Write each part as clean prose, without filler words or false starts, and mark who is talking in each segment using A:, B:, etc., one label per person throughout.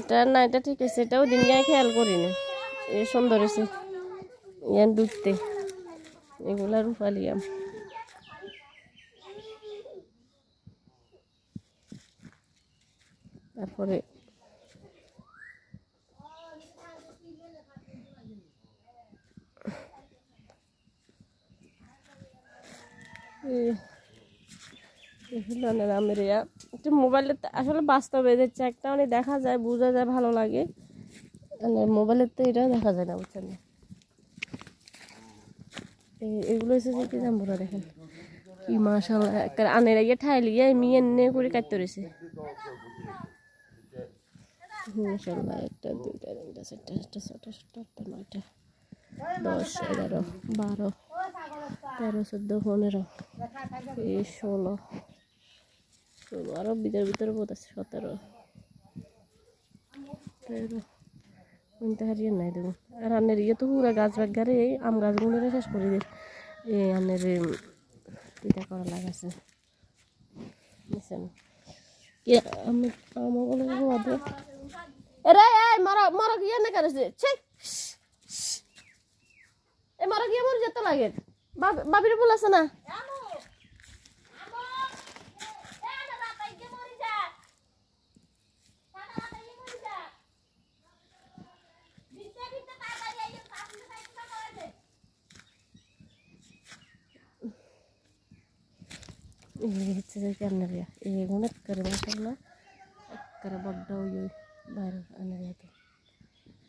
A: এটা না, এটা ঠিক আছে, এটাও দিন গায়ে খেয়াল করিনি। এ সুন্দর হয়েছে ইয়ান ডুবতে, এগুলা রূপালিয়াম। তারপরে মোবাইলে আসলে বাস্তবে যে চেকটা অনেক দেখা যায়, বোঝা যায়, ভালো লাগে। মোবাইলের তো এটা দেখা যায় না, বুঝছেন? এগুলো হচ্ছে যে কি জানবো না, দেখেন কি মাশাআল্লাহ, একটা আনের আগে ঠাইলি মিয়ে নে করে কাটতে রয়েছে। মাশাআল্লাহ, 1 2 3 4 5 6 7 8 9 10 11 12 13 14 15 16 আরো ভিতরে বোধ আছে 17 13 কোনটা হারিয়ে নাই দেখুন। আর আনের ইয়ে তো পুরো গাছ বাগারে আম গাছগুলো শেষ করে দিয়ে এই আনের এটা করা লাগাছে, বুঝছেন? আমি বলে এরে এই মরা গিয়ে না করেছে, এই মরা গিয়ে মরে যেতে লাগে। বাবির ফুল আছে না? হচ্ছে যে ক্যানারিয়া এগুলো করে মাসাল্লাহ করে বড্ড ওই বাইরে আনারিয়াতে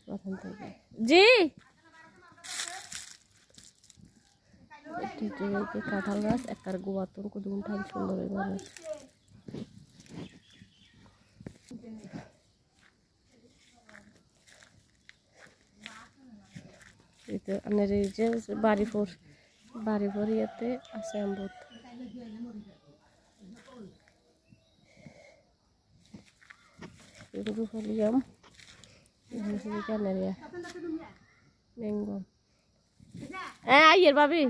A: প্রথম থেকে। জি কাঁঠাল গাছ একটার গোয়াতন কুদুন ঠান সুন্দর মানুষ। আনের এই যে বাড়িপুর ইয়েতে আছে আম্বুত। রুফালিয়াম ক্যানারিয়া বেঙ্গল। আইয়ের ভাবি